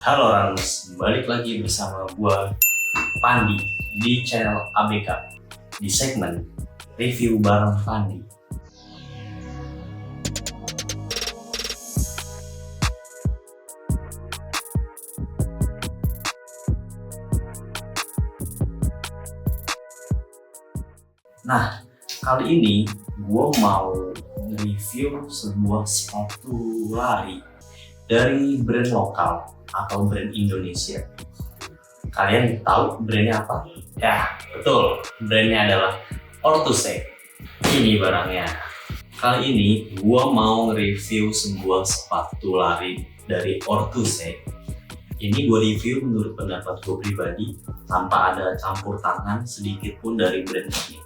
Halo Ranus, balik lagi bersama gua Pandi di channel ABK di segmen review bareng Pandi. Nah, kali ini gua mau review sebuah sepatu lari dari brand lokal atau brand Indonesia. Kalian tahu brandnya apa? Ya, betul. Brandnya adalah Orthusec. Ini barangnya. Kali ini gua mau review sebuah sepatu lari dari Orthusec. Ini gua review menurut pendapat gua pribadi tanpa ada campur tangan sedikit pun dari brand ini.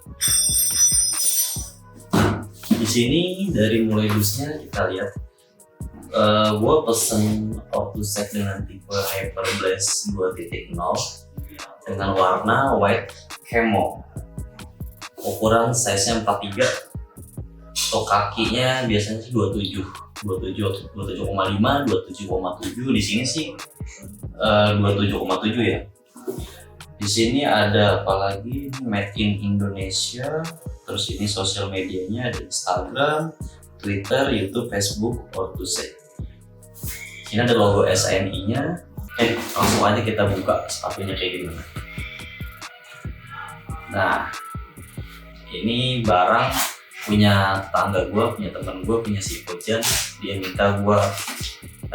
Di sini dari mulai dusnya kita lihat. Gue pesen Orthusec dengan tipe Hyperblast 2.0 dengan warna white camo, ukuran size nya 43. Untuk kakinya biasanya sih 27,5, 27,7. Di sini sih 27,7 ya. Di sini ada apalagi made in Indonesia. Terus ini sosial medianya ada Instagram, Twitter, YouTube, Facebook, Orthusec. Ini ada logo SNI-nya. Langsung aja kita buka sepatunya kayak gimana. Nah, ini barang punya tetangga gue, punya temen gue, punya si Kojan. Dia minta gue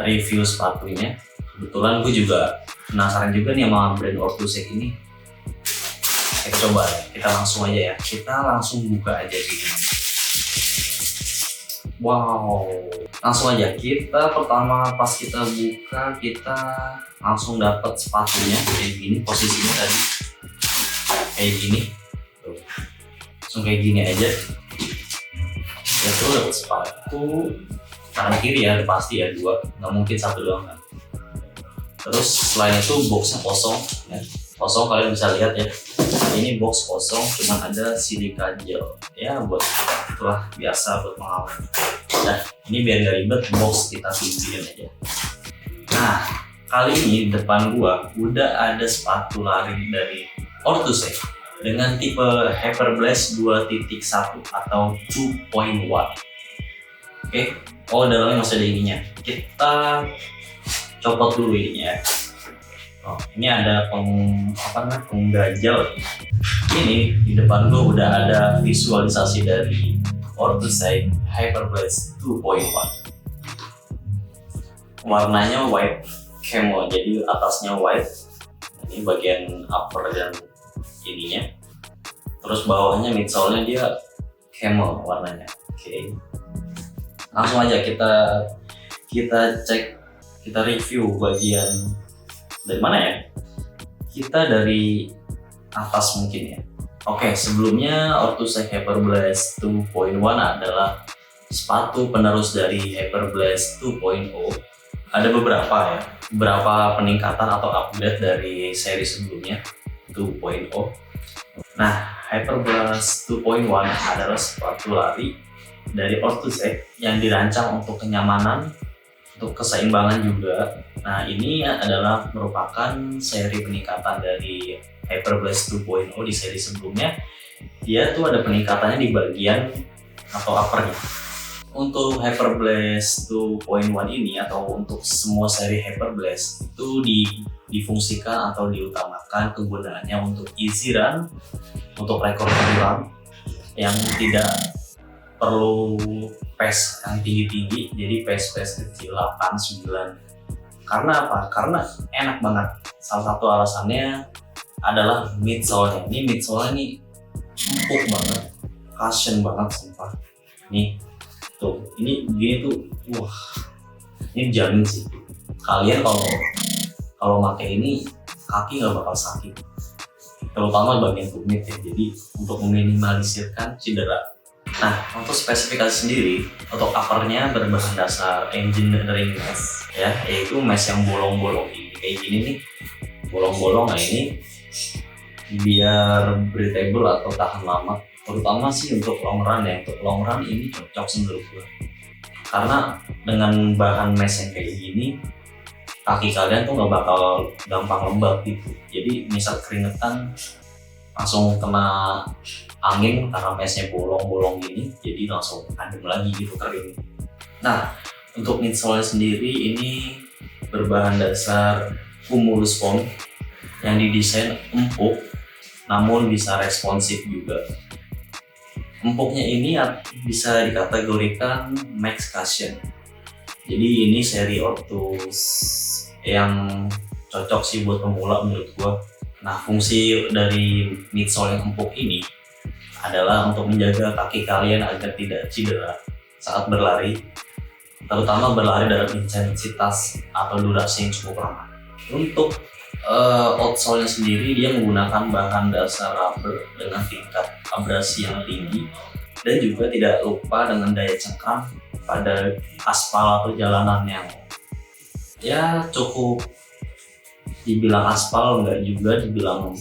review sepatunya. Kebetulan gue juga penasaran juga nih sama brand Orthusec ini. Kita coba ya, kita langsung aja ya. Kita langsung buka aja gitu. Wow, langsung aja kita pertama pas kita buka kita langsung dapat sepatunya kayak gini, posisinya tadi kayak gini tuh. Langsung kayak gini aja ya, tuh dapat sepatu kanan kiri ya, pasti ya dua, nggak mungkin satu doang kan. Terus selain itu boxnya kosong ya. Kosong, kalian bisa lihat ya, ini box kosong, cuman ada silika gel ya, buat itulah biasa buat pengawet. Nah, ini biar nggak ribet, box kita singkirin aja. Nah, kali ini di depan gua udah ada sepatu lari dari Orthusec dengan tipe Hyperblast 2.1 atau 2.1. Oke, oh dalamnya masih ada ininya. Kita copot dulu ininya ya. Oh, ini ada penggajal. Ini di depan gua udah ada visualisasi dari Orthusec Hyperblast 2.1. Warnanya white camo, jadi atasnya white. Ini bagian upper dan ininya. Terus bawahnya midsole-nya dia camo warnanya. Oke. Langsung aja kita cek, kita review bagian dari mana ya? Kita dari atas mungkin ya. Oke, sebelumnya Orthusec Hyperblast 2.1 adalah sepatu penerus dari Hyperblast 2.0. Ada beberapa peningkatan atau upgrade dari seri sebelumnya 2.0. Nah, Hyperblast 2.1 adalah sepatu lari dari Orthusec yang dirancang untuk kenyamanan, untuk keseimbangan juga. Nah, ini adalah merupakan seri peningkatan dari Hyperblast 2.0 di seri sebelumnya. Dia tuh ada peningkatannya di bagian atau uppernya. Untuk Hyperblast 2.1 ini atau untuk semua seri Hyperblast itu difungsikan atau diutamakan kegunaannya untuk easy run, untuk recovery run yang tidak perlu pace yang tinggi-tinggi, jadi pace kecil 8, 9. Karena apa? Karena enak banget. Salah satu alasannya adalah midsole-nya. Ini midsole-nya nih empuk banget, cushion banget sumpah. Nih, tuh, ini gini tuh, wah, ini jamin sih. Kalian kalau pakai ini kaki nggak bakal sakit, terutama bagian tumit ya. Jadi untuk meminimalisirkan cedera. Nah, untuk spesifikasi sendiri, untuk uppernya berbahan dasar engineering mesh ya, yaitu mesh yang bolong-bolong ini kayak gini nih, bolong-bolong. Nah, ini biar breathable atau tahan lama, terutama sih untuk long run ya. Untuk long run ini cocok menurut gue, karena dengan bahan mesh yang kayak gini kaki kalian tuh nggak bakal gampang lembab gitu. Jadi misal keringetan langsung kena angin karena mesnya bolong-bolong gini, jadi langsung adem lagi gitu, kering. Nah, untuk midsole sendiri ini berbahan dasar Cumulus foam yang didesain empuk namun bisa responsif juga. Empuknya ini bisa dikategorikan max cushion. Jadi ini seri Orthus yang cocok sih buat pemula menurut gua. Nah, fungsi dari midsole yang empuk ini adalah untuk menjaga kaki kalian agar tidak cedera saat berlari, terutama berlari dalam intensitas atau durasi yang cukup lama. Untuk outsole-nya sendiri, dia menggunakan bahan dasar rubber dengan tingkat abrasi yang tinggi dan juga tidak lupa dengan daya cengkram pada aspal atau jalanan yang ya cukup dibilang aspal, enggak juga dibilang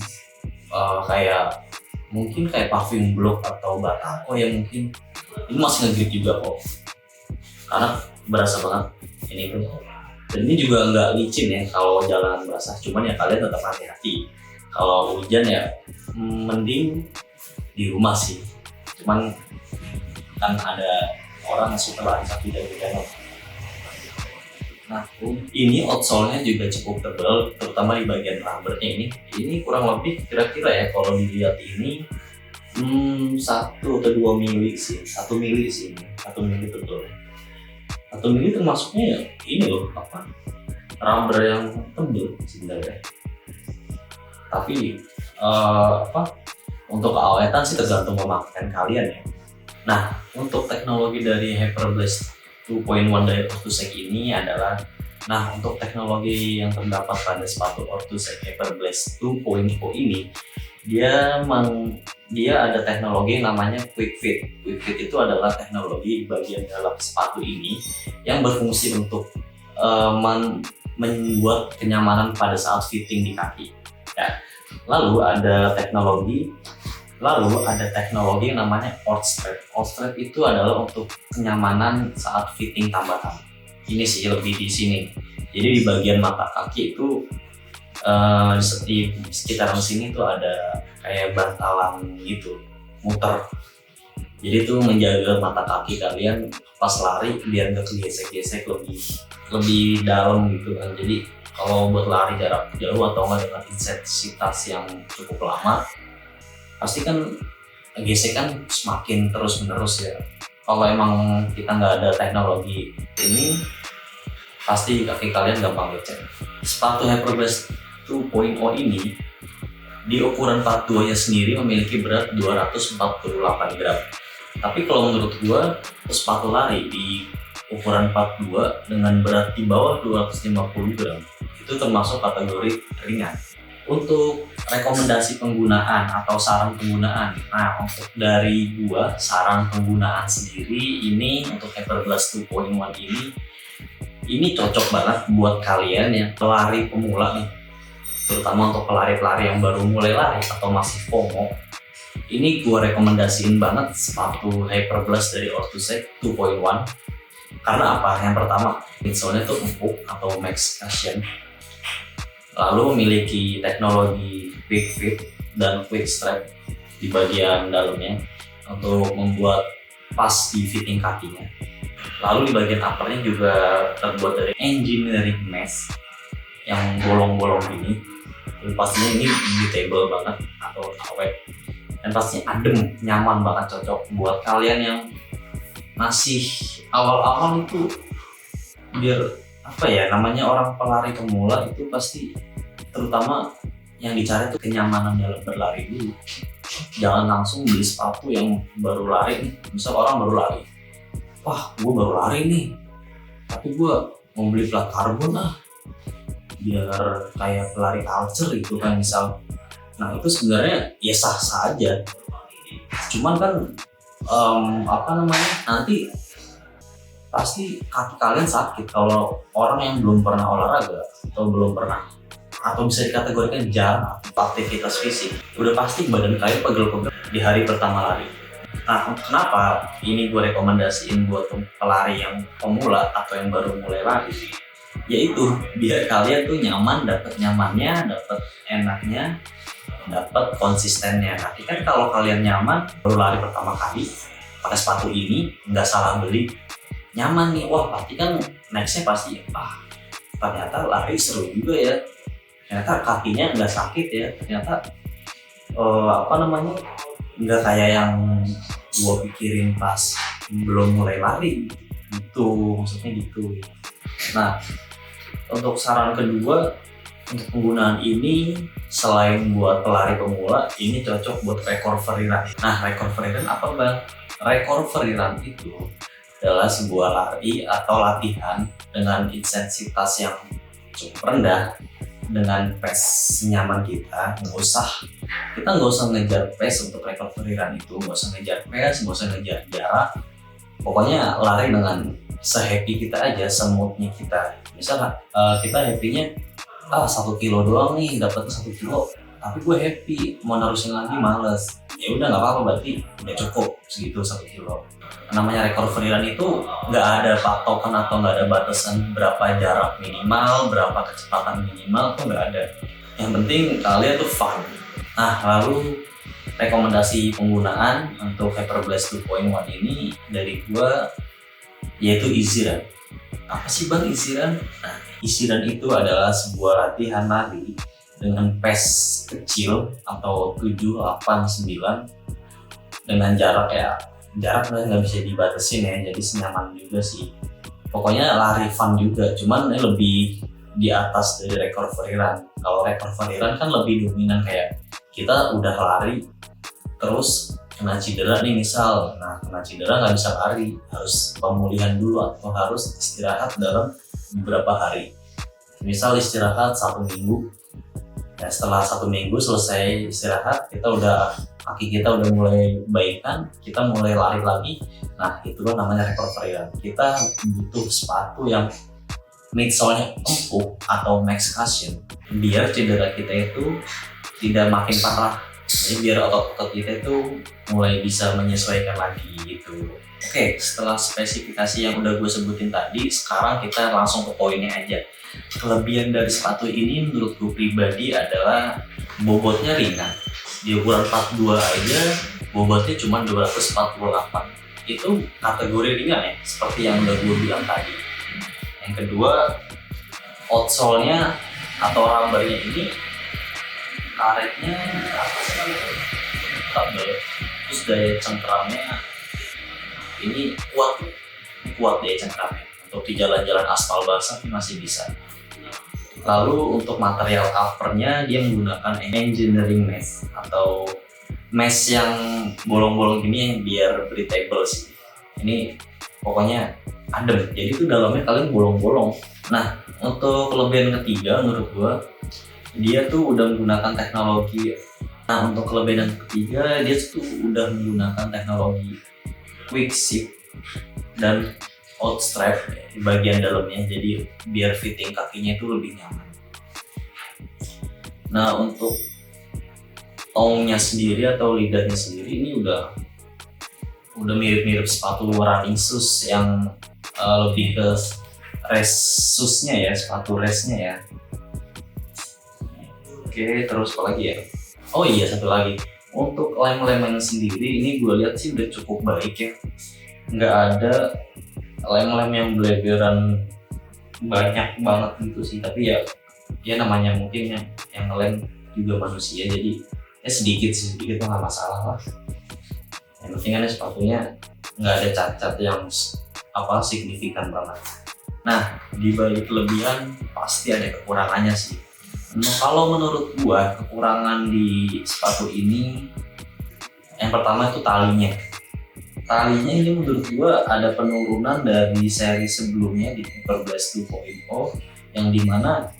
kayak mungkin kayak paving block atau batako yang mungkin ini masih nge-grip juga kok, karena berasa banget ini tuh. Dan ini juga nggak licin ya kalau jalan basah, cuman ya kalian tetap hati-hati. Kalau hujan ya mending di rumah sih, cuman kan ada orang yang suka lari saat hujan-hujan. Nah, ini outsole-nya juga cukup tebal, terutama di bagian rubbernya ini. Ini kurang lebih kira-kira ya kalau dilihat ini 1 atau 2 mili sih, 1 mili sih ini, 1 mili betul. 1 mili termasuknya ya ini loh, apa, rubber yang tebal sebenarnya. Tapi untuk keawetan sih tergantung pemakaian kalian ya. Nah, untuk teknologi dari Hyperblast 2.1 dari Orthosec ini adalah, nah untuk teknologi yang terdapat pada sepatu Orthosec Hyperblast 2.0 ini, dia ada teknologi yang namanya Quick Fit. Quick Fit itu adalah teknologi di bagian dalam sepatu ini yang berfungsi untuk membuat kenyamanan pada saat fitting di kaki. Ya. Lalu ada teknologi yang namanya Outstrap. Outstrap itu adalah untuk kenyamanan saat fitting tambahan. Ini sih lebih di sini. Jadi di bagian mata kaki itu di sekitaran sini tuh ada kayak bantalan gitu, muter. Jadi itu menjaga mata kaki kalian pas lari biar nggak kegesek-gesek, lebih dalam gitu kan. Jadi kalau buat lari jarak jauh atau nggak dengan intensitas yang cukup lama, pasti kan gesekan semakin terus menerus ya. Kalau emang kita nggak ada teknologi ini, pasti kaki kalian gampang lecet. Sepatu Hyperblast 2.0 ini di ukuran 42 nya sendiri memiliki berat 248 gram. Tapi kalau menurut gua, sepatu lari di ukuran 42 dengan berat di bawah 250 gram itu termasuk kategori ringan. Untuk rekomendasi penggunaan atau saran penggunaan, nah untuk dari gua saran penggunaan sendiri ini untuk Hyperblast 2.1 ini cocok banget buat kalian yang pelari pemula nih, terutama untuk pelari-pelari yang baru mulai lari atau masih FOMO. Ini gua rekomendasiin banget sepatu Hyperblast dari Orthosec 2.1. Karena apa? Yang pertama, midsole-nya tuh empuk atau max cushion, lalu memiliki teknologi Quick Fit dan Quick Strap di bagian dalamnya untuk membuat pas di fitting kakinya. Lalu di bagian uppernya juga terbuat dari engineering mesh yang bolong-bolong ini. Dan pastinya ini breathable banget atau awet. Dan pastinya adem, nyaman banget, cocok buat kalian yang masih awal-awal itu, biar apa ya, namanya orang pelari pemula itu pasti terutama yang dicari itu kenyamanan dalam berlari dulu. Jangan langsung beli sepatu yang baru lari nih. Misal orang baru lari, wah gue baru lari nih, tapi gue mau beli plat karbon biar kayak pelari culture gitu kan misal. Nah itu sebenarnya ya sah-sah aja, cuman kan nanti pasti kaki kalian sakit kalau orang yang belum pernah olahraga atau bisa dikategorikan jarang aktivitas fisik, udah pasti badan kalian pegel-pegel di hari pertama lari. Nah, kenapa ini gue rekomendasiin buat pelari yang pemula atau yang baru mulai lari? yaitu biar kalian tuh nyaman, dapat nyamannya, dapat enaknya, dapat konsistennya. Tapi kan kalau kalian nyaman baru lari pertama kali pakai sepatu ini, nggak salah beli, nyaman nih, wah pasti kan nextnya pasti ternyata lari seru juga ya, ternyata kakinya nggak sakit ya, ternyata nggak kayak yang gue pikirin pas belum mulai lari gitu, maksudnya gitu. Nah, untuk saran kedua, untuk penggunaan ini selain buat pelari pemula, ini cocok buat recovery run. Nah, recovery run apa bang? Recovery run itu adalah sebuah lari atau latihan dengan intensitas yang cukup rendah, dengan pace nyaman kita. Kita nggak usah ngejar pace untuk recovery run itu, nggak usah ngejar pace, nggak usah ngejar jarak. Pokoknya lari dengan se-happy kita aja, se-moodnya kita. Misalnya kita happy-nya 1 kilo doang nih, dapat 1 kilo, tapi gue happy, mau narusin lagi males. Ya udah nggak apa-apa, berarti udah cukup segitu 1 kilo. Namanya recovery run itu nggak ada patokan atau nggak ada batasan berapa jarak minimal, berapa kecepatan minimal, tuh nggak ada. Yang penting kalian tuh fun. Nah, lalu rekomendasi penggunaan untuk Hyperblast 2.1 ini dari gua yaitu easy run. Apa sih bang easy run? Nah, easy run itu adalah sebuah latihan lari dengan pace kecil atau 7, 8, 9 dengan jarak nggak bisa dibatasin ya, jadi senyaman juga sih. Pokoknya lari fun juga, cuman ini lebih di atas dari recovery run. Kalau recovery run kan lebih dominan kayak kita udah lari terus kena cedera nih misal, kena cedera nggak bisa lari, harus pemulihan dulu atau harus istirahat dalam beberapa hari. Misal istirahat 1 minggu, ya setelah 1 minggu selesai istirahat, kaki kita udah mulai baikan, kita mulai lari lagi. Nah, itu kan namanya recovery run. Kita butuh sepatu yang midsole-nya empuk atau max cushion biar cedera kita itu tidak makin parah. Jadi biar otot-otot kita itu mulai bisa menyesuaikan lagi gitu. Oke, setelah spesifikasi yang udah gue sebutin tadi, sekarang kita langsung ke poinnya aja. Kelebihan dari sepatu ini menurut gue pribadi adalah bobotnya ringan. Di ukuran 42 aja bobotnya cuma 248. Itu kategori ringan ya, seperti yang udah gue bilang tadi. Yang kedua, outsole-nya atau rubbernya ini karetnya tebal, terus daya cengkeramnya ini kuat daya cengkeramnya. Untuk di jalan-jalan aspal basah masih bisa. Lalu untuk material covernya dia menggunakan engineering mesh atau mesh yang bolong-bolong gini biar breathable sih. Ini pokoknya adem, jadi itu dalamnya kalian bolong-bolong. Nah, untuk kelebihan ketiga menurut gua, dia tuh udah menggunakan teknologi. Nah, untuk kelebihan ketiga dia tuh udah menggunakan teknologi quick zip dan outstrap di bagian dalamnya, jadi biar fitting kakinya itu lebih nyaman. Nah, untuk tongnya sendiri atau lidahnya sendiri ini udah mirip-mirip sepatu running shoes yang lebih ke race shoes-nya ya, sepatu race-nya ya. Oke, terus apa lagi ya? Oh iya, satu lagi. Untuk lem-lemnya sendiri ini gue lihat sih udah cukup baik ya. Nggak ada lem-lem yang bleberan banyak banget gitu sih, tapi ya namanya mungkin yang ngelem juga manusia, jadi ya sedikit mah nggak masalah lah. Yang penting kan sepatunya nggak ada cacat yang signifikan banget. Nah, di balik kelebihan pasti ada kekurangannya sih. Nah, kalau menurut gua kekurangan di sepatu ini yang pertama itu talinya. Talinya ini menurut gua ada penurunan dari seri sebelumnya di Hyperblast 2.0 yang dimana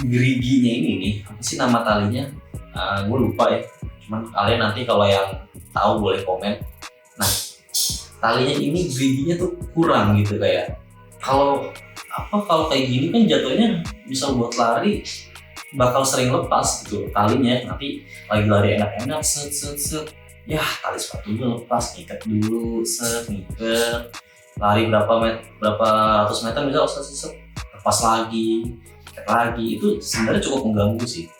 geriginya ini nih, apa sih nama talinya? Gue lupa ya. Cuman kalian nanti kalau yang tahu boleh komen. Nah, talinya ini geriginya tuh kurang gitu kayak. Kalau kayak gini kan jatuhnya bisa buat lari bakal sering lepas gitu talinya, nanti lagi lari enak-enak set ya tali sepatunya lepas, ngikat dulu, ngikat lari berapa ratus meter misal set lepas lagi itu sebenarnya cukup mengganggu sih.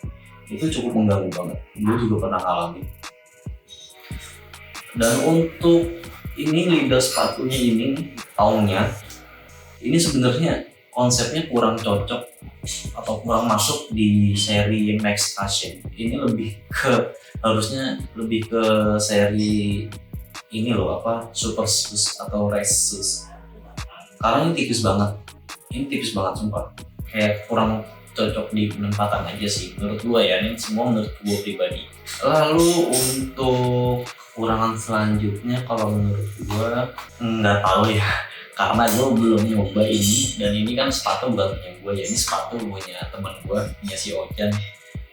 Itu cukup mengganggu banget. Gue juga pernah ngalamin. Dan untuk ini lidah sepatunya ini taungnya ini sebenarnya konsepnya kurang cocok atau kurang masuk di seri Max Fashion. Ini harusnya lebih ke seri ini loh, apa, super shoes atau race shoes. Karena ini tipis banget sumpah. Kayak kurang cocok di penempatan aja sih menurut gua ya, ini semua menurut gua pribadi. Lalu untuk kekurangan selanjutnya kalau menurut gua nggak tahu ya, karena gue belum nyoba ini, dan ini kan sepatu bukan punya gue ya, ini sepatu punya teman gue, punya si Ojan.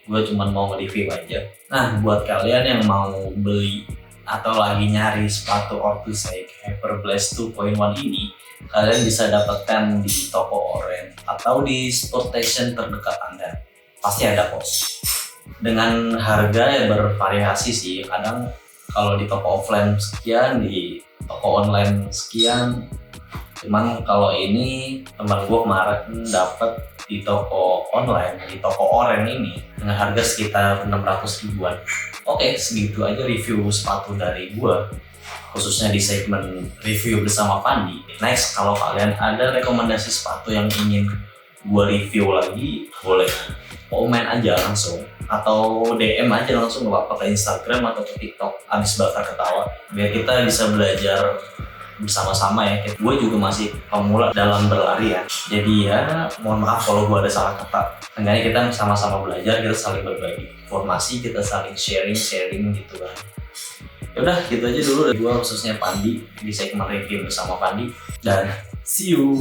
Gue cuma mau review aja. Nah, buat kalian yang mau beli atau lagi nyari sepatu Orthusize Hyperblast 2.1 ini, kalian bisa dapatkan di toko Oren atau di sport station terdekat Anda. Pasti ada kok. Dengan harga yang bervariasi sih, kadang kalau di toko offline sekian, di toko online sekian. Cuman kalau ini teman gue kemarin dapat di toko online, di toko Oren ini dengan harga sekitar 600 ribuan. Oke, segitu aja review sepatu dari gue, khususnya di segmen review bersama Pandi. Next, kalau kalian ada rekomendasi sepatu yang ingin gue review lagi, boleh komen aja langsung atau DM aja langsung, nggak apa-apa, ke Instagram atau ke TikTok Abis Bakar Ketawa, biar kita bisa belajar bersama-sama ya. Gue juga masih pemula dalam berlari ya, jadi ya mohon maaf kalau gue ada salah kata. Enggaknya kita sama-sama belajar, kita saling berbagi informasi, kita saling sharing gitu kan. Yaudah, gitu aja dulu dari gue, khususnya Pandi, di segmen review bersama Pandi, dan see you.